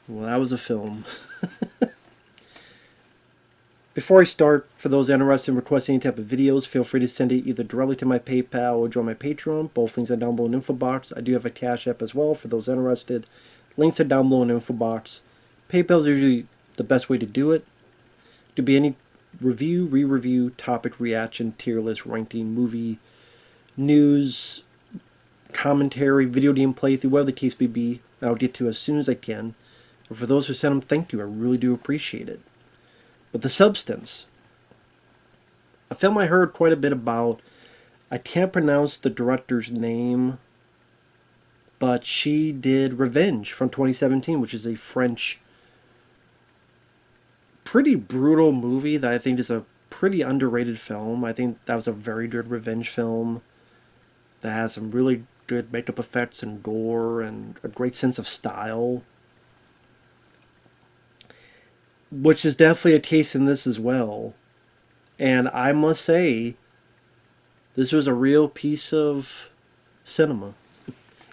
Well, that was a film. Before I start, for those interested in requesting any type of videos, feel free to send it either directly to my PayPal or join my Patreon. Both links are down below in the info box. I do have a Cash App as well for those interested. Links are down below in the info box. PayPal is usually the best way to do it. To be any review, re-review, topic, reaction, tier list, ranking, movie, news, commentary, video game playthrough, whatever the case may be, I'll get to as soon as I can. And for those who sent them, thank you. I really do appreciate it. But the substance. A film I heard quite a bit about. I can't pronounce the director's name, but she did Revenge from 2017, which is a French, pretty brutal movie that I think is a pretty underrated film. I think that was a very good revenge film that has some really good makeup effects and gore and a great sense of style, which is definitely a case in this as well. And I must say, this was a real piece of cinema.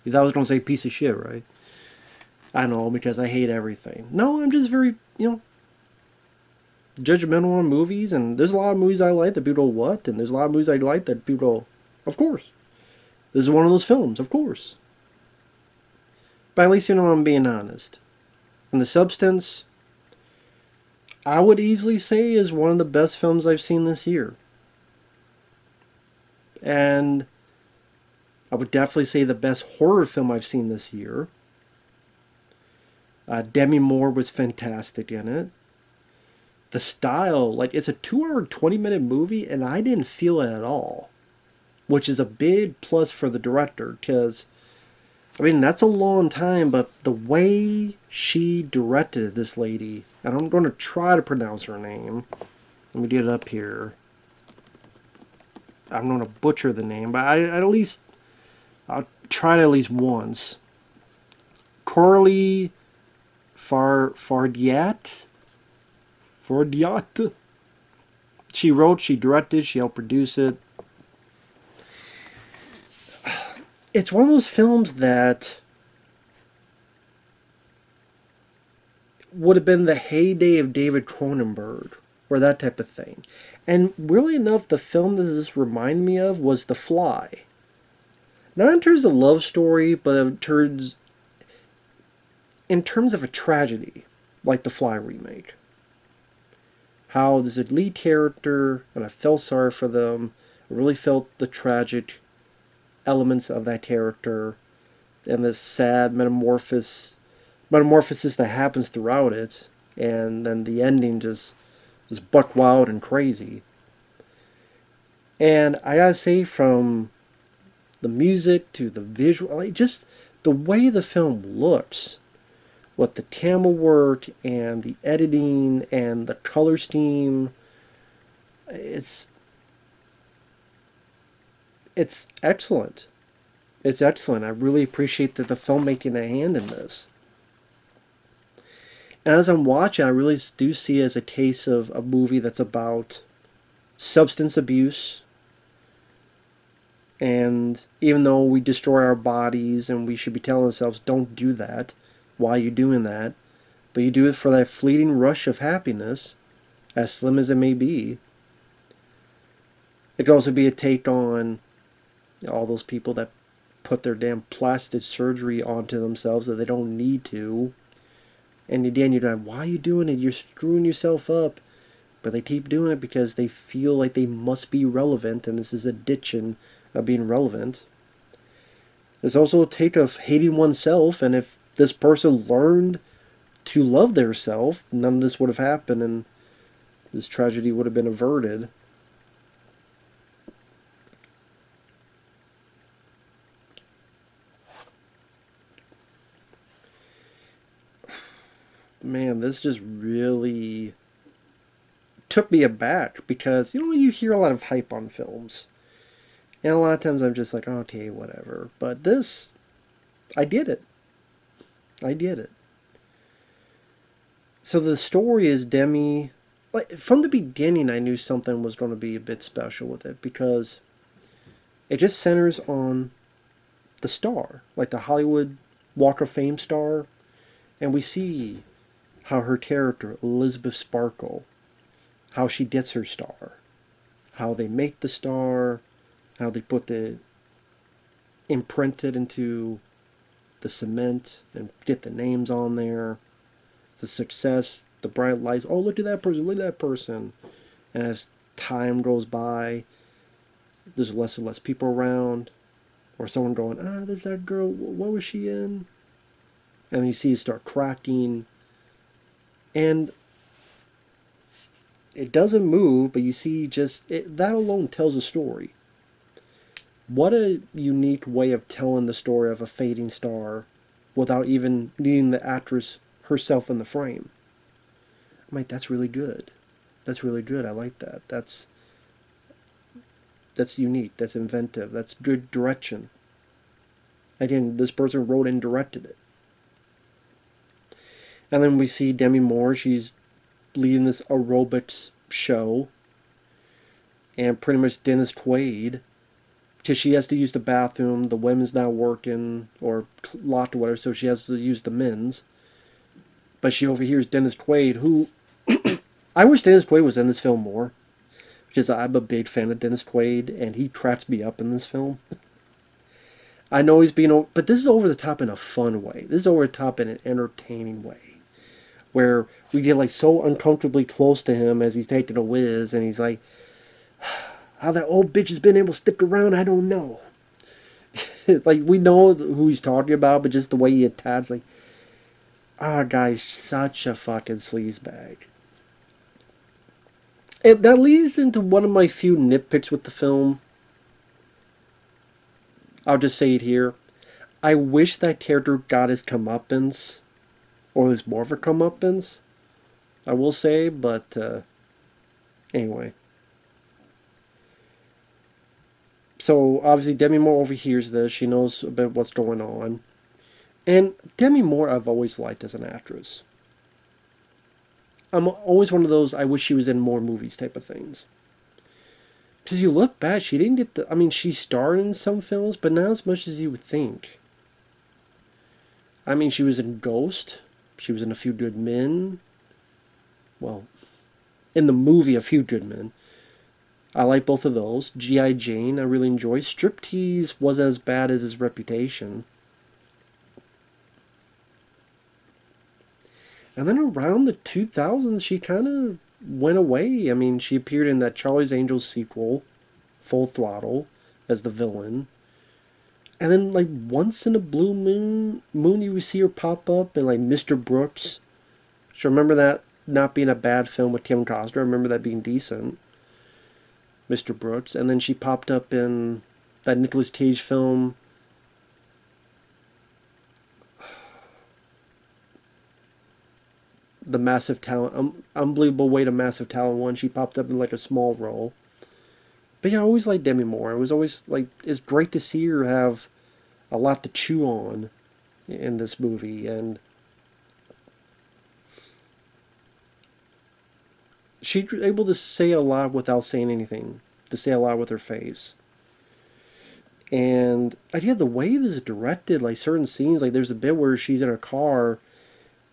You thought I was going to say piece of shit, right? I know, because I hate everything. No, I'm just very, judgmental on movies, and there's a lot of movies I like that people go, what? And there's a lot of movies I like that people go, of course. This is one of those films, of course. But at least you know I'm being honest. And the substance, I would easily say, is one of the best films I've seen this year. And I would definitely say the best horror film I've seen this year. Demi Moore was fantastic in it. The style, like, it's a 2-hour, 20-minute movie, and I didn't feel it at all. Which is a big plus for the director, because, I mean, that's a long time, but the way she directed this lady, and I'm going to try to pronounce her name. Let me get it up here. I'm going to butcher the name, but I'll try it at least once. Coralie Fargeat. She wrote, she directed, she helped produce it. It's one of those films that would have been the heyday of David Cronenberg, or that type of thing. And really enough, the film that this reminded me of was The Fly. Not in terms of love story, but in terms of a tragedy, like The Fly remake. How there's a lead character, and I felt sorry for them. I really felt the tragic elements of that character and this sad metamorphosis that happens throughout it, and then the ending just buck wild and crazy. And I gotta say, from the music to the visual, like, just the way the film looks, with the camera work and the editing and the color scheme, it's excellent. It's excellent. I really appreciate that the film making a hand in this. And as I'm watching, I really do see it as a case of a movie that's about substance abuse. And even though we destroy our bodies and we should be telling ourselves, don't do that, why are you doing that? But you do it for that fleeting rush of happiness, as slim as it may be. It could also be a take on all those people that put their damn plastic surgery onto themselves that they don't need to. And again, you're like, why are you doing it? You're screwing yourself up. But they keep doing it because they feel like they must be relevant, and this is addiction of being relevant. There's also a take of hating oneself, and if this person learned to love their self, none of this would have happened, and this tragedy would have been averted. Man, this just really took me aback, because you hear a lot of hype on films, and a lot of times I'm just like, okay, whatever. But this, I did it. I did it. So the story is Demi. Like, from the beginning, I knew something was going to be a bit special with it, because it just centers on the star, like the Hollywood Walk of Fame star, And we see how her character, Elizabeth Sparkle, how she gets her star, how they make the star, how they put the imprint it into the cement and get the names on there. The success, the bright lights. Oh, look at that person! Look at that person! And as time goes by, there's less and less people around, or someone going, there's that girl. What was she in? And then you see it start cracking, and it doesn't move, but you see that alone tells a story. What a unique way of telling the story of a fading star without even needing the actress herself in the frame. I'm like, that's really good. That's really good. I like that. That's unique. That's inventive. That's good direction. Again, this person wrote and directed it. And then we see Demi Moore. She's leading this aerobics show. And pretty much Dennis Quaid, because she has to use the bathroom. The women's not working or locked or whatever, so she has to use the men's. But she overhears Dennis Quaid, who I wish Dennis Quaid was in this film more, because I'm a big fan of Dennis Quaid, and he cracks me up in this film. I know he's being, but this is over the top in a fun way. This is over the top in an entertaining way, where we get like so uncomfortably close to him as he's taking a whiz, and he's like, how that old bitch has been able to stick around, I don't know. Like, we know who he's talking about, but just the way he attacks, like, guy's such a fucking sleazebag. And that leads into one of my few nitpicks with the film. I'll just say it here. I wish that character got his comeuppance, or at least more of a comeuppance, I will say, but anyway. So, obviously, Demi Moore overhears this. She knows about what's going on. And Demi Moore I've always liked as an actress. I'm always one of those, I wish she was in more movies type of things. Because you look back, she didn't get the... I mean, she starred in some films, but not as much as you would think. I mean, she was in Ghost. She was in A Few Good Men. Well, in the movie A Few Good Men. I like both of those. G.I. Jane, I really enjoy. Striptease was as bad as his reputation. And then around the 2000s, she kind of went away. I mean, she appeared in that Charlie's Angels sequel, Full Throttle, as the villain. And then, like, once in a blue moon, you see her pop up in, like, Mr. Brooks. So remember that not being a bad film with Kim Costner. I remember that being decent. Mr. Brooks. And then she popped up in that Nicolas Cage film, the Massive Talent, Unbelievable Weight of Massive Talent 1. She popped up in like a small role. But yeah, I always liked Demi Moore. It was always like, it's great to see her have a lot to chew on in this movie. And she's able to say a lot without saying anything. To say a lot with her face. And yeah, the way this is directed, like certain scenes, like there's a bit where she's in a car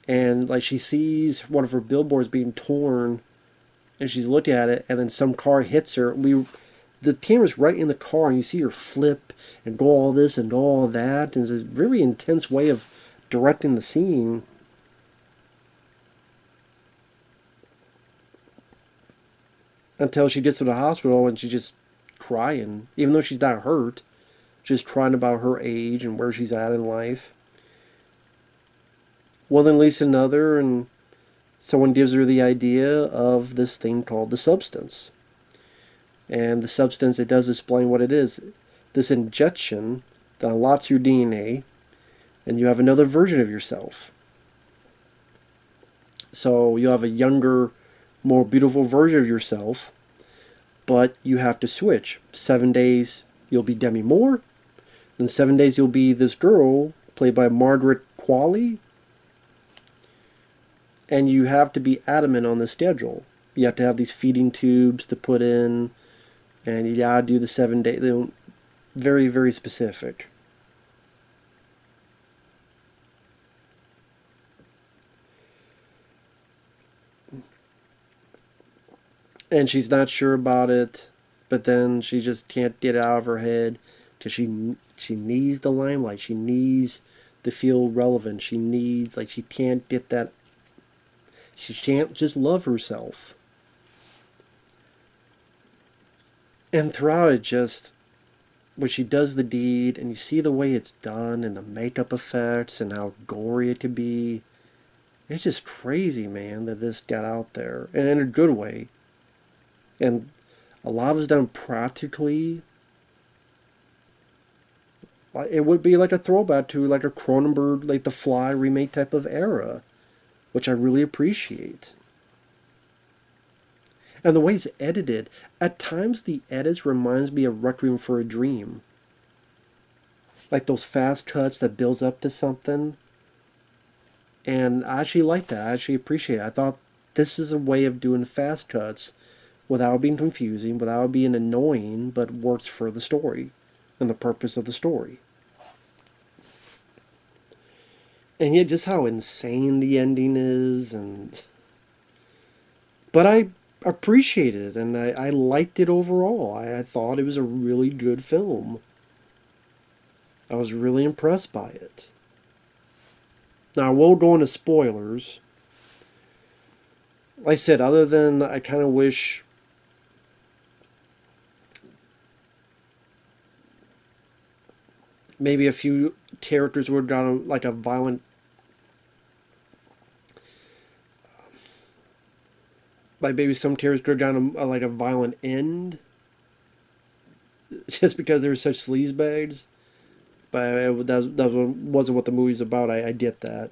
and like she sees one of her billboards being torn and she's looking at it, and then some car hits her. The camera's right in the car and you see her flip and go all this and all that, and it's a very intense way of directing the scene. Until she gets to the hospital and she's just crying, even though she's not hurt, just crying about her age and where she's at in life. Well, then leads to another, and someone gives her the idea of this thing called the substance. And the substance, it does explain what it is. This injection that unlocks your DNA, and you have another version of yourself. So you have a younger, more beautiful version of yourself, but you have to switch. 7 days you'll be Demi Moore, then 7 days you'll be this girl played by Margaret Qualley, and you have to be adamant on the schedule. You have to have these feeding tubes to put in, and you gotta do the 7 day. They're very, very specific. and she's not sure about it, but then she just can't get it out of her head because she needs the limelight. She needs to feel relevant. She needs, like, she can't get that. She can't just love herself. And throughout it, just when she does the deed, and you see the way it's done, and the makeup effects, and how gory it could be, it's just crazy, man, that this got out there, and in a good way. And a lot of it's done practically. It would be like a throwback to like a Cronenberg, like The Fly remake type of era, which I really appreciate. And the way it's edited, at times the edits reminds me of Requiem for a Dream. Like those fast cuts that builds up to something. And I actually like that. I actually appreciate it. I thought this is a way of doing fast cuts without being confusing, without being annoying, but works for the story and the purpose of the story. And yet just how insane the ending is, and but I appreciated it, and I liked it overall. I thought it was a really good film. I was really impressed by it. Now, I will go into spoilers. Like I said, other than I kind of wish maybe a few characters would have done like a violent, like maybe some characters could have done like a violent end, just because they were such sleazebags. But that wasn't what the movie's about. I get that.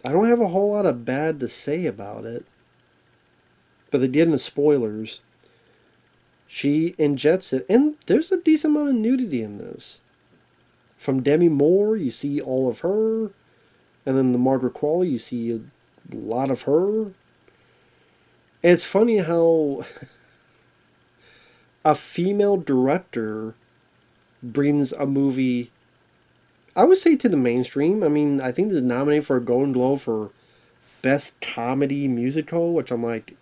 I don't have a whole lot of bad to say about it. But they did in the spoilers. She injects it, and there's a decent amount of nudity in this. From Demi Moore, you see all of her, and then the Margaret Qualley, you see a lot of her. And it's funny how a female director brings a movie, I would say, to the mainstream. I mean, I think this is nominated for a Golden Globe for Best Comedy Musical, which I'm like,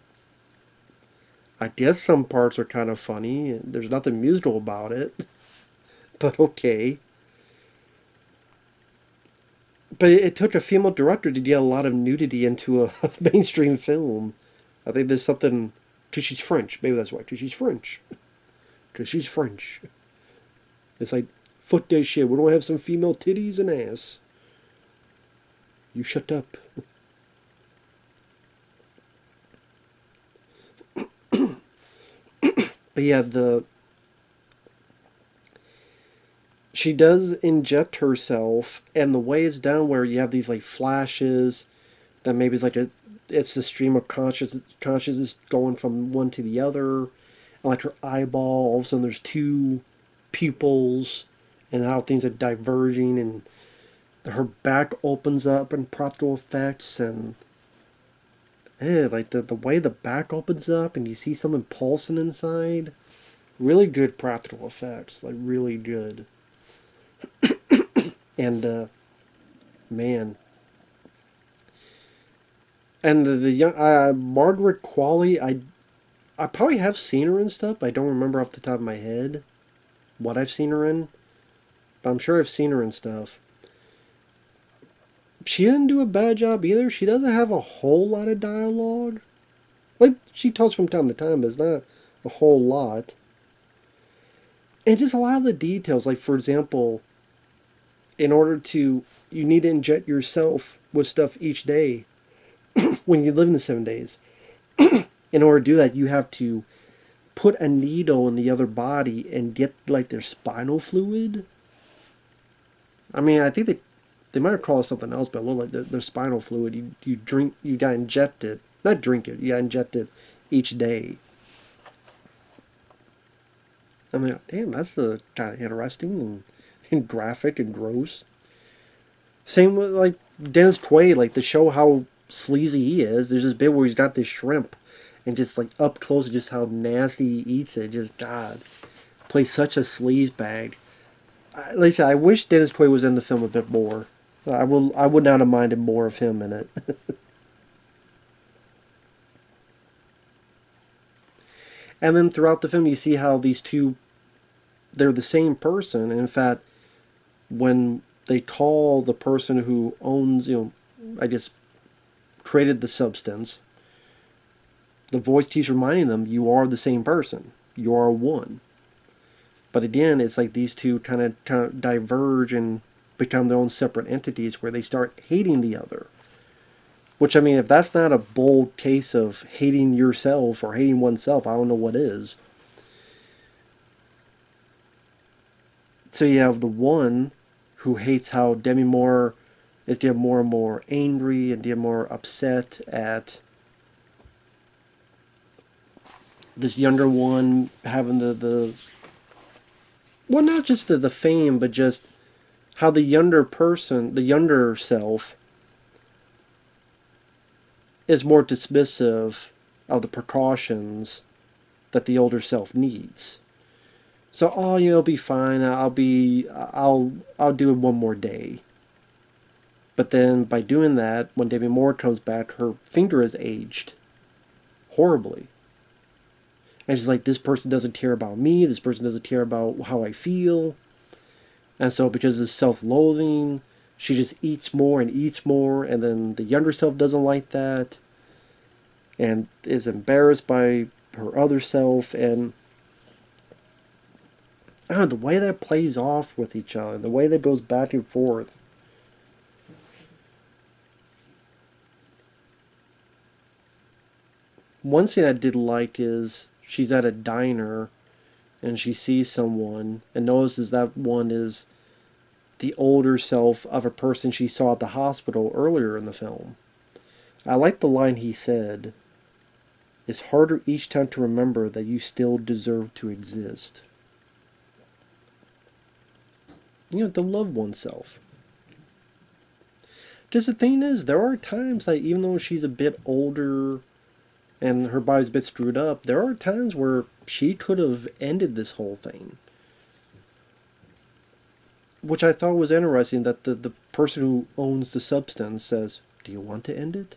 I guess some parts are kind of funny. There's nothing musical about it, but okay. But it took a female director to get a lot of nudity into a mainstream film. I think there's something, because she's French. Maybe that's why, because she's French. Because she's French. It's like, fuck that shit. We don't have some female titties and ass. You shut up. But yeah, she does inject herself, and the way it's done, where you have these like flashes, that maybe it's like it's the stream of consciousness going from one to the other, and like her eyeball, all of a sudden there's two pupils, and how things are diverging, and her back opens up, and practical effects, and like the way the back opens up, and you see something pulsing inside. Really good practical effects, like really good. And man, and the young Margaret Qualley, I probably have seen her in stuff. I don't remember off the top of my head what I've seen her in, but I'm sure I've seen her in stuff. She didn't do a bad job either. She doesn't have a whole lot of dialogue. Like, she talks from time to time, but it's not a whole lot. And just a lot of the details, like, for example, in order to, you need to inject yourself with stuff each day when you live in the 7 days. In order to do that, you have to put a needle in the other body and get, like, their spinal fluid. I mean, I think they might have called it something else, but a little like their spinal fluid. You drink, you got injected. Not drink it, you got injected each day. I'm like, damn, that's the kind of interesting and graphic and gross. Same with like Dennis Quaid, like to show how sleazy he is. There's this bit where he's got this shrimp, and just like up close, just how nasty he eats it. Just God, plays such a sleaze bag. Like I said, I wish Dennis Quaid was in the film a bit more. I would not have minded more of him in it. And then throughout the film, you see how these two, they're the same person. And in fact, when they call the person who owns, I guess, created the substance, the voice keeps reminding them, you are the same person. You are one. But again, it's like these two kind of diverge and become their own separate entities where they start hating the other. Which, I mean, if that's not a bold case of hating yourself or hating oneself, I don't know what is. So you have the one who hates how Demi Moore is getting more and more angry and getting more upset at this younger one having the well, not just the fame, but just how the younger person, the younger self, is more dismissive of the precautions that the older self needs. So, oh, it'll be fine. I'll do it one more day. But then by doing that, when Demi Moore comes back, her finger is aged horribly. And she's like, this person doesn't care about me. This person doesn't care about how I feel. And so because of self-loathing, she just eats more. And then the younger self doesn't like that. And is embarrassed by her other self. And I don't know, the way that plays off with each other, the way that goes back and forth. One scene I did like is she's at a diner and she sees someone and notices that one is the older self of a person she saw at the hospital earlier in the film. I like the line he said, "It's harder each time to remember that you still deserve to exist." To love oneself. Just the thing is, there are times that even though she's a bit older and her body's a bit screwed up, there are times where she could have ended this whole thing. Which I thought was interesting, that the person who owns the substance says, do you want to end it?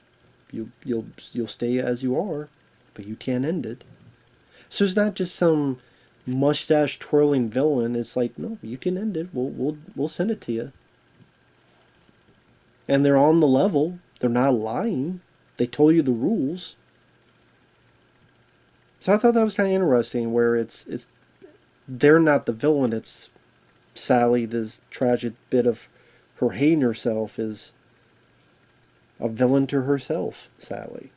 You'll stay as you are, but you can't end it. So it's not just some mustache twirling villain. It's like, no, you can end it. We'll send it to you. And they're on the level. They're not lying. They told you the rules. So I thought that was kind of interesting, where it's they're not the villain. It's Sally. This tragic bit of her hating herself is a villain to herself, Sally.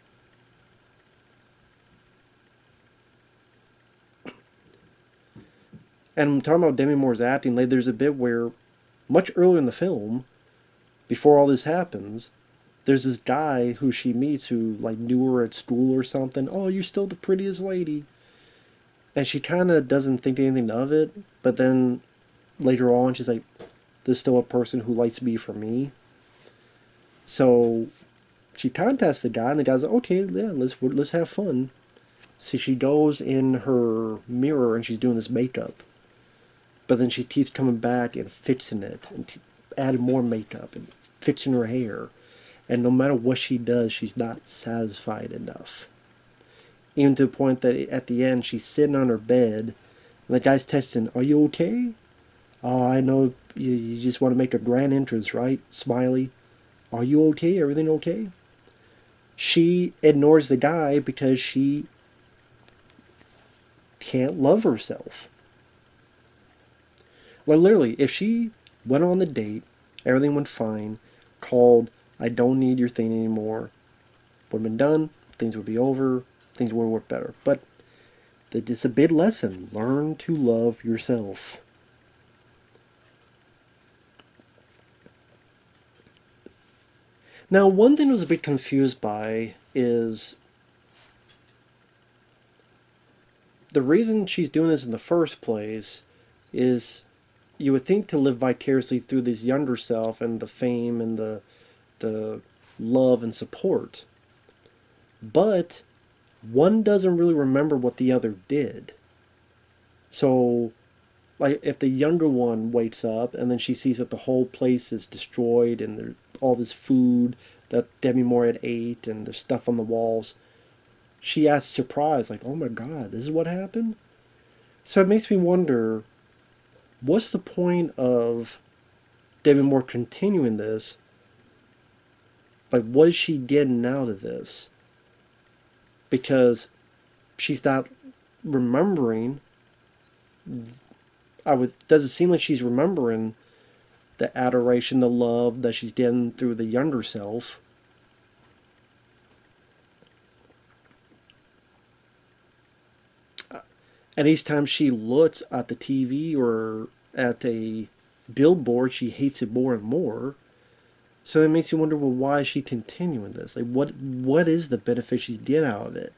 And I'm talking about Demi Moore's acting. Like, there's a bit where, much earlier in the film, before all this happens, there's this guy who she meets who like knew her at school or something. Oh, you're still the prettiest lady. And she kind of doesn't think anything of it. But then later on, she's like, there's still a person who likes me for me. So she contacts the guy, and the guy's like, okay, yeah, let's have fun. So she goes in her mirror and she's doing this makeup. But then she keeps coming back and fixing it and adding more makeup and fixing her hair. And no matter what she does, she's not satisfied enough. Even to the point that at the end, she's sitting on her bed, and the guy's testing, are you okay? Oh, I know you just want to make a grand entrance, right? Smiley. Are you okay? Everything okay? She ignores the guy because she can't love herself. Like, literally, if she went on the date, everything went fine, called, I don't need your thing anymore, would have been done, things would be over, things would work better. But it's a big lesson. Learn to love yourself. Now, one thing I was a bit confused by is the reason she's doing this in the first place is you would think to live vicariously through this younger self and the fame and the love and support. But one doesn't really remember what the other did. So, like, if the younger one wakes up and then she sees that the whole place is destroyed and there's all this food that Demi Moore had ate and there's stuff on the walls, she acts surprised, like, oh my god, this is what happened? So it makes me wonder, what's the point of Demi Moore continuing this? Like, what is she getting out of this? Because she's not remembering. Doesn't seem like she's remembering the adoration, the love that she's getting through the younger self. And each time she looks at the TV or at a billboard, she hates it more and more. So that makes you wonder, well, why is she continuing this? Like, what is the benefit she's getting out of it?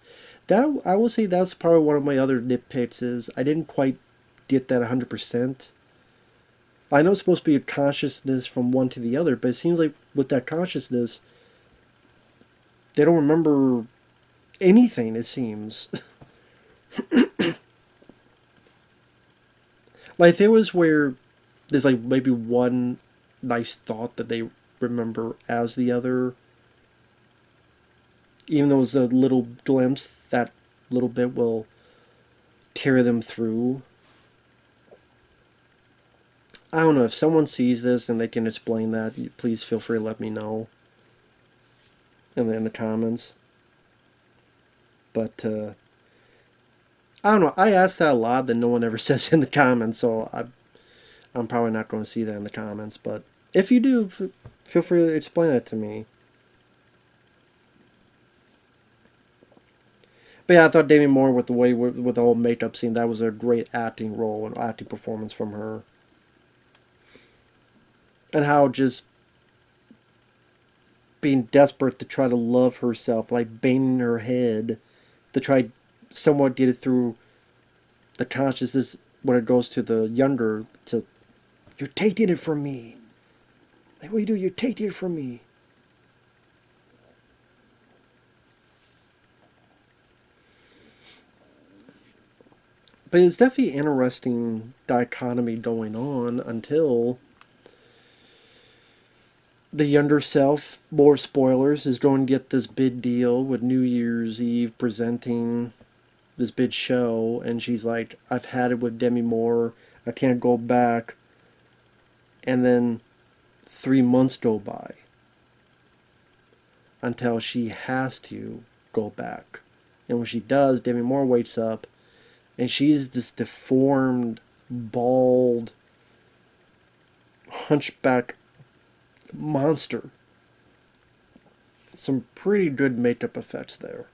That, I will say, that's probably one of my other nitpicks. Is I didn't quite get that 100%. I know it's supposed to be a consciousness from one to the other, but it seems like with that consciousness, they don't remember anything. It seems like there was where there's like maybe one nice thought that they remember as the other, even though it's a little glimpse, that little bit will carry them through. I don't know if someone sees this and they can explain that. Please feel free to let me know in the comments. But I don't know. I ask that a lot that no one ever says in the comments, so I'm probably not going to see that in the comments. But if you do, feel free to explain it to me. But yeah, I thought Demi Moore with with the whole makeup scene, that was a great acting role and acting performance from her. And how just being desperate to try to love herself, like banging her head to try somewhat get it through the consciousness when it goes to the younger, to, you're taking it from me. Like, what do you do? You're taking it from me. But it's definitely an interesting dichotomy going on until the younger self, more spoilers, is going to get this big deal with New Year's Eve presenting this big show, and she's like, I've had it with Demi Moore, I can't go back. And then 3 months go by until she has to go back. And when she does, Demi Moore wakes up and she's this deformed, bald, hunchback monster. Some pretty good makeup effects there.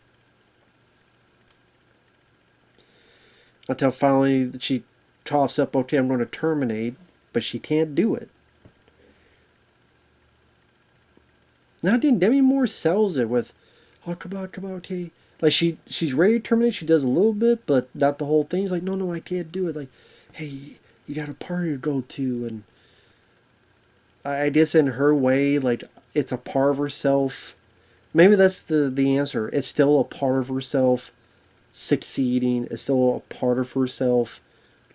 Until finally she coughs up, okay, I'm going to terminate, but she can't do it. Now, Demi Moore sells it with, oh, come on, okay. Like, she's ready to terminate, she does a little bit, but not the whole thing. She's like, no, I can't do it. Like, hey, you got a party to go to, and I guess in her way, like, it's a part of herself. Maybe that's the answer. It's still a part of herself succeeding. It's still a part of herself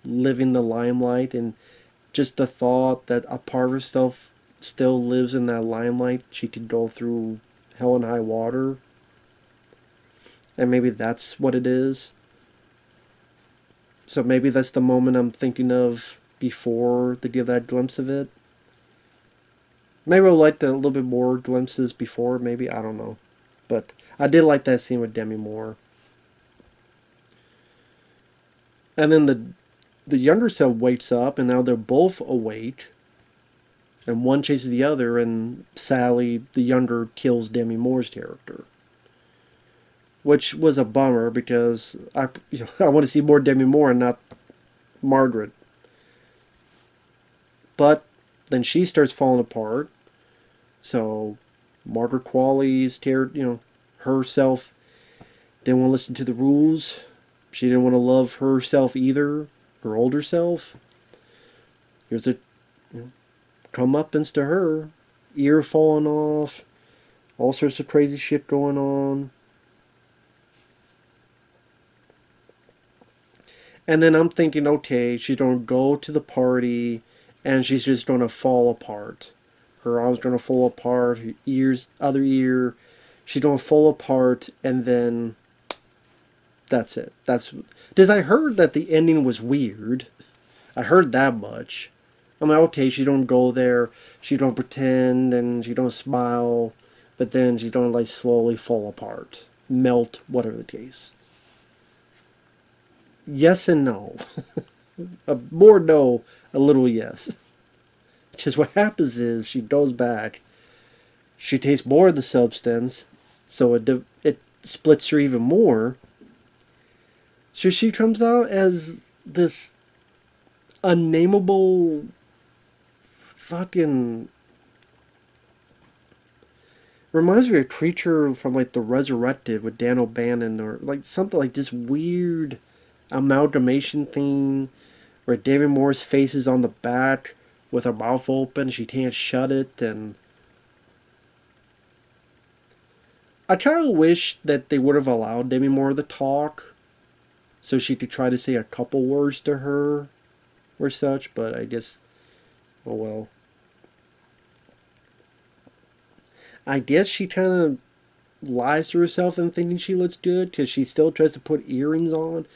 living the limelight. And just the thought that a part of herself still lives in that limelight, she could go through hell and high water. And maybe that's what it is. So maybe that's the moment I'm thinking of before they give that glimpse of it. Maybe I liked a little bit more glimpses before, maybe, I don't know. But I did like that scene with Demi Moore. And then the younger self wakes up, and now they're both awake. And one chases the other, and Sally, the younger, kills Demi Moore's character. Which was a bummer, because I want to see more Demi Moore and not Margaret. But then she starts falling apart. So Margaret Qualley's herself didn't want to listen to the rules. She didn't want to love herself either, her older self. Here's a comeuppance to her. Ear falling off. All sorts of crazy shit going on. And then I'm thinking, okay, she's going to go to the party and she's just going to fall apart. Her arm's going to fall apart, her other ear, she's going to fall apart, and then That's it. That's because I heard that the ending was weird. I heard that much. I'm like, okay, she don't go there, she don't pretend, and she don't smile, but then she's don't like slowly fall apart, melt, whatever the case. Yes and no. More no, a little yes. Because what happens is she goes back, she takes more of the substance, so it splits her even more. So she comes out as this unnameable fucking, reminds me of a creature from like The Resurrected with Dan O'Bannon, or like something like this weird amalgamation thing where Demi Moore's face is on the back with her mouth open, she can't shut it, and I kind of wish that they would have allowed Demi Moore to talk so she could try to say a couple words to her or such, but I guess, oh well. I guess she kind of lies to herself and thinking she looks good because she still tries to put earrings on.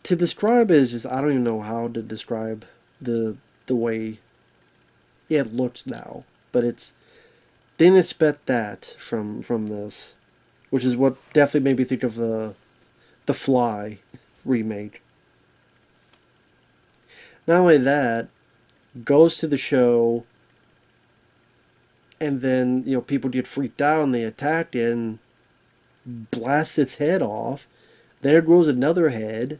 To describe it is just, I don't even know how to describe the way it looks now, but it's, didn't expect that from this, which is what definitely made me think of the Fly remake. Not only that, goes to the show, and then people get freaked out and they attack it and blast its head off. There grows another head,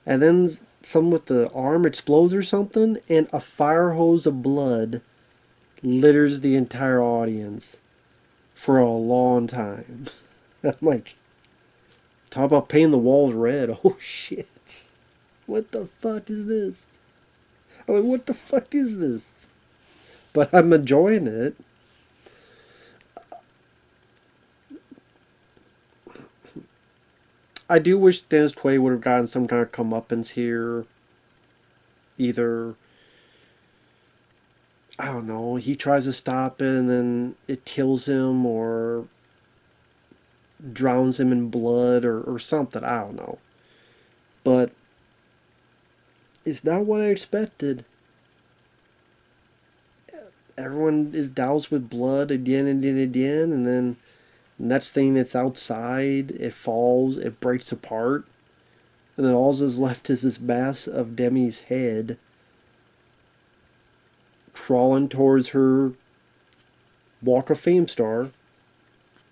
and then some with the arm explodes or something, and a fire hose of blood litters the entire audience for a long time. I'm like, talk about painting the walls red. Oh shit. What the fuck is this? I'm like, what the fuck is this? But I'm enjoying it. I do wish Dennis Quaid would have gotten some kind of comeuppance here. Either, I don't know, he tries to stop it and then it kills him, or drowns him in blood, or something. I don't know. But it's not what I expected. Everyone is doused with blood again and again and again, and then next thing it's outside, it falls, it breaks apart, and then all that's left is this mass of Demi's head crawling towards her Walk of Fame star,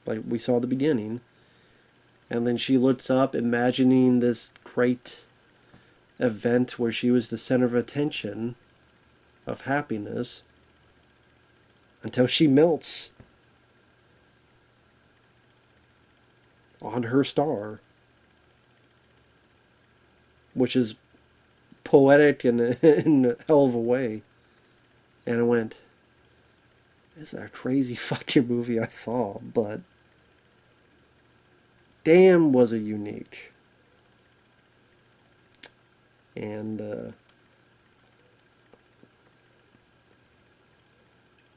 like we saw at the beginning. And then she looks up, imagining this great event where she was the center of attention, of happiness, until she melts on her star, which is poetic in a hell of a way. And I went, this is a crazy fucking movie I saw, but damn was it unique. And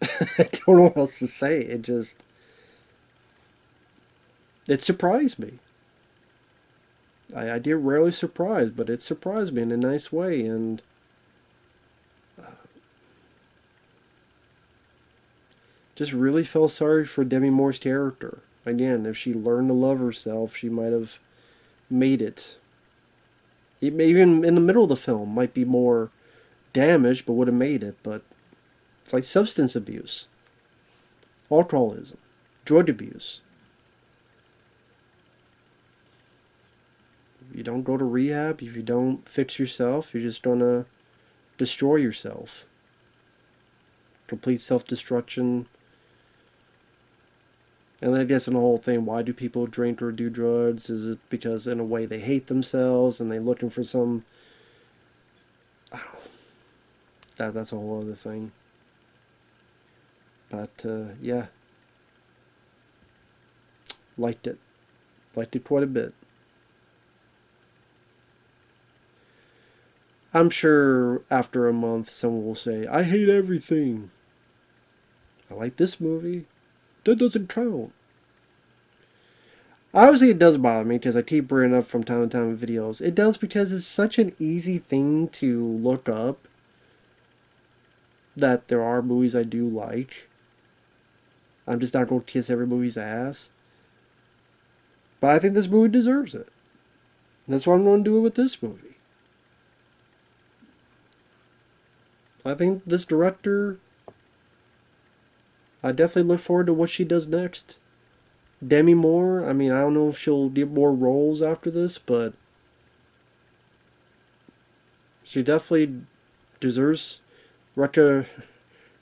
I don't know what else to say. It surprised me. I get rarely surprised, but it surprised me in a nice way, and just really felt sorry for Demi Moore's character. Again, if she learned to love herself, she might have made it. Even in the middle of the film, might be more damaged, but would have made it. But it's like substance abuse, alcoholism, drug abuse. If you don't go to rehab, if you don't fix yourself, you're just gonna destroy yourself. Complete self-destruction. And then I guess in the whole thing, why do people drink or do drugs? Is it because in a way they hate themselves and they're looking for some... That's a whole other thing. But yeah. Liked it. Liked it quite a bit. I'm sure after a month someone will say, I hate everything. I like this movie. That doesn't count. Obviously, it does bother me because I keep bringing it up from time to time in videos. It does because it's such an easy thing to look up that there are movies I do like. I'm just not going to kiss every movie's ass. But I think this movie deserves it. And that's why I'm going to do it with this movie. I think this director, I definitely look forward to what she does next. Demi Moore, I mean, I don't know if she'll get more roles after this, but she definitely deserves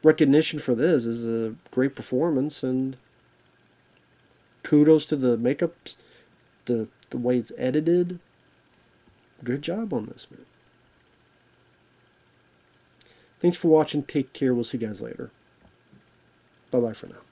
recognition for this. It's a great performance, and kudos to the makeup, the way it's edited. Good job on this, man. Thanks for watching. Take care. We'll see you guys later. Bye-bye for now.